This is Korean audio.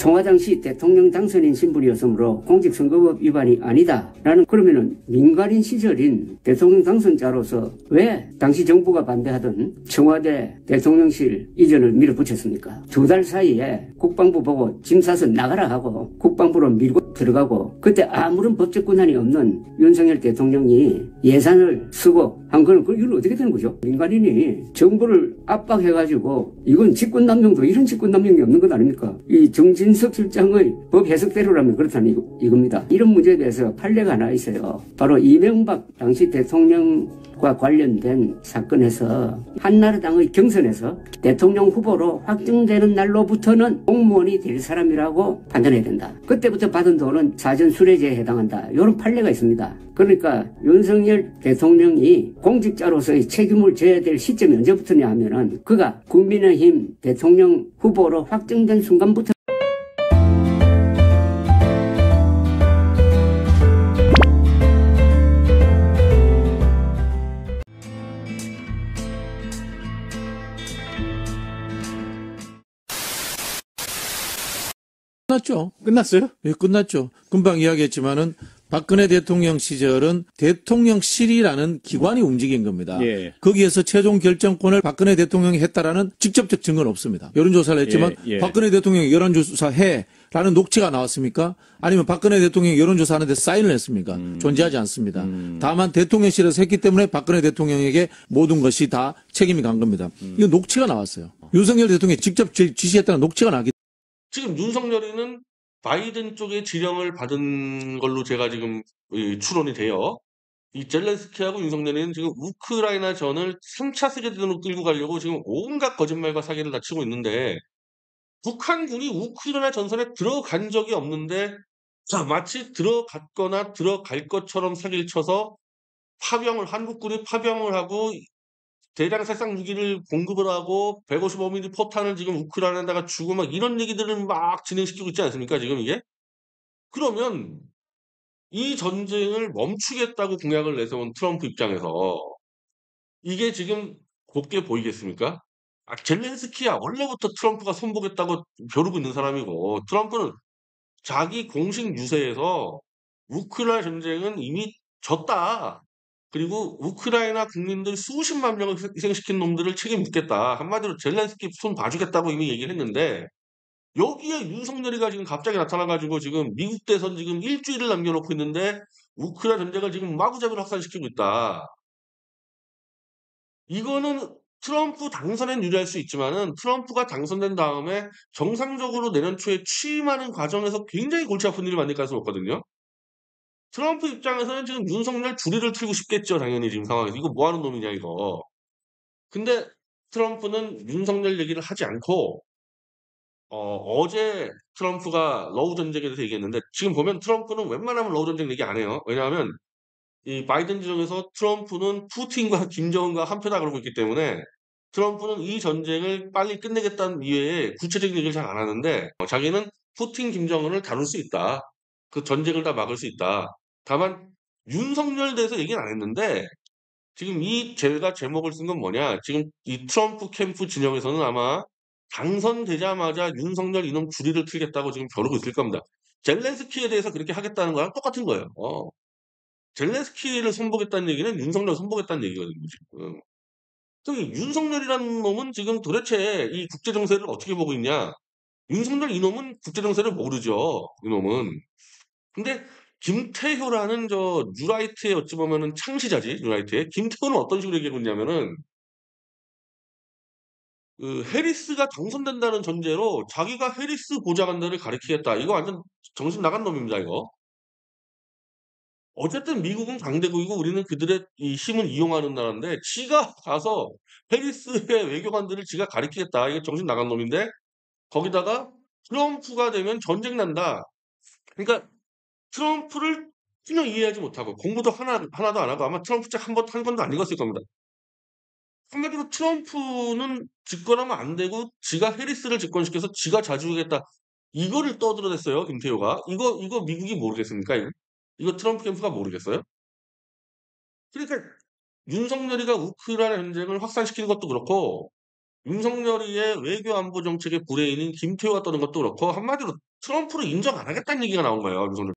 청와당시 대통령 당선인 신분이었으므로 공직선거법 위반이 아니다라는, 그러면은 민간인 시절인 대통령 당선자로서 왜 당시 정부가 반대하던 청와대 대통령실 이전을 밀어붙였습니까? 2달 사이에 국방부 보고 짐 싸서 나가라 하고 국방부로 밀고 들어가고, 그때 아무런 법적 권한이 없는 윤석열 대통령이 예산을 쓰고 한 거는 이건 어떻게 되는 거죠? 민간인이 정부를 압박해가지고, 이건 직권남용도 이런 직권남용이 없는 것 아닙니까? 이 정진석 실장의 법 해석대로라면 그렇다는 이겁니다. 이런 문제에 대해서 판례가 하나 있어요. 바로 이명박 당시 대통령과 관련된 사건에서 한나라당의 경선에서 대통령 후보로 확정되는 날로부터는 공무원이 될 사람이라고 판단해야 된다. 그때부터 받은 돈은 사전 수뢰제에 해당한다. 이런 판례가 있습니다. 그러니까 윤석열 대통령이 공직자로서의 책임을 져야 될 시점이 언제부터냐 하면은 그가 국민의힘 대통령 후보로 확정된 순간부터. 끝났죠. 끝났어요? 예, 끝났죠. 금방 이야기했지만은 박근혜 대통령 시절은 대통령실이라는 기관이 움직인 겁니다. 예. 거기에서 최종 결정권을 박근혜 대통령이 했다라는 직접적 증거는 없습니다. 여론조사를 했지만 예. 박근혜 대통령이 여론조사 해라는 녹취가 나왔습니까? 아니면 박근혜 대통령이 여론조사하는데 사인을 했습니까? 존재하지 않습니다. 다만 대통령실에서 했기 때문에 박근혜 대통령에게 모든 것이 다 책임이 간 겁니다. 이거 녹취가 나왔어요. 윤석열 대통령이 직접 지시했다는 녹취가 나기. 지금 윤석열이는 바이든 쪽의 지령을 받은 걸로 제가 지금 추론이 돼요. 이 젤렌스키하고 윤석열이는 지금 우크라이나 전을 3차 세계대전으로 끌고 가려고 지금 온갖 거짓말과 사기를 다 치고 있는데, 북한군이 우크라이나 전선에 들어간 적이 없는데 마치 들어갔거나 들어갈 것처럼 사기를 쳐서 한국군이 파병을 하고 대량 살상 무기를 공급을 하고 155mm 포탄을 지금 우크라이나에다가 주고 막 이런 얘기들을 막 진행시키고 있지 않습니까, 지금 이게? 그러면 이 전쟁을 멈추겠다고 공약을 내세운 트럼프 입장에서 이게 지금 곱게 보이겠습니까? 젤렌스키야 원래부터 트럼프가 손보겠다고 벼르고 있는 사람이고, 트럼프는 자기 공식 유세에서 우크라이나 전쟁은 이미 졌다. 그리고 우크라이나 국민들 수십만 명을 희생시킨 놈들을 책임 묻겠다. 한마디로 젤렌스키 손 봐주겠다고 이미 얘기를 했는데, 여기에 윤석열이가 지금 갑자기 나타나가지고 지금 미국 대선 지금 일주일을 남겨놓고 있는데 우크라이나 전쟁을 지금 마구잡이로 확산시키고 있다. 이거는 트럼프 당선엔 유리할 수 있지만은 트럼프가 당선된 다음에 정상적으로 내년 초에 취임하는 과정에서 굉장히 골치 아픈 일이 만들 가능성이 없거든요. 트럼프 입장에서는 지금 윤석열 주리를 틀고 싶겠죠, 당연히 지금 상황에서. 이거 뭐 하는 놈이냐, 이거. 근데 트럼프는 윤석열 얘기를 하지 않고, 어제 트럼프가 러우 전쟁에 대해서 얘기했는데, 지금 보면 트럼프는 웬만하면 러우 전쟁 얘기 안 해요. 왜냐하면 이 바이든 지정에서 트럼프는 푸틴과 김정은과 한패다 그러고 있기 때문에 트럼프는 이 전쟁을 빨리 끝내겠다는 이외에 구체적인 얘기를 잘 안 하는데, 자기는 푸틴, 김정은을 다룰 수 있다. 그 전쟁을 다 막을 수 있다. 다만 윤석열에 대해서 얘기는 안 했는데, 지금 제가 제목을 쓴 건 뭐냐, 지금 이 트럼프 캠프 진영에서는 아마 당선되자마자 윤석열 이놈 주리를 틀겠다고 지금 벼르고 있을 겁니다. 젤렌스키에 대해서 그렇게 하겠다는 거랑 똑같은 거예요. 젤렌스키를 손보겠다는 얘기는 윤석열을 손보겠다는 얘기거든요, 지금. 이 윤석열이라는 놈은 지금 도대체 이 국제정세를 어떻게 보고 있냐? 윤석열 이놈은 국제정세를 모르죠, 이놈은. 근데 김태효라는 뉴라이트의 어찌 보면은 창시자지, 뉴라이트의. 김태효는 어떤 식으로 얘기하고 있냐면은, 해리스가 당선된다는 전제로 자기가 해리스 보좌관들을 가리키겠다. 이거 완전 정신 나간 놈입니다, 이거. 어쨌든 미국은 강대국이고 우리는 그들의 이 힘을 이용하는 나라인데, 지가 가서 해리스의 외교관들을 지가 가리키겠다. 이거 정신 나간 놈인데, 거기다가 트럼프가 되면 전쟁 난다. 그러니까 트럼프를 전혀 이해하지 못하고 공부도 하나도 안 하고 아마 트럼프 책 한 권도 안 읽었을 겁니다. 한마디로 트럼프는 집권하면 안 되고 지가 해리스를 집권시켜서 지가 자주하겠다. 이거를 떠들어댔어요, 김태효가. 이거 미국이 모르겠습니까? 이거 트럼프 캠프가 모르겠어요? 그러니까 윤석열이가 우크라이나 전쟁을 확산시키는 것도 그렇고, 윤석열이의 외교 안보 정책의 브레인인 김태효가 떠는 것도 그렇고, 한마디로 트럼프를 인정 안 하겠다는 얘기가 나온 거예요. 윤석열.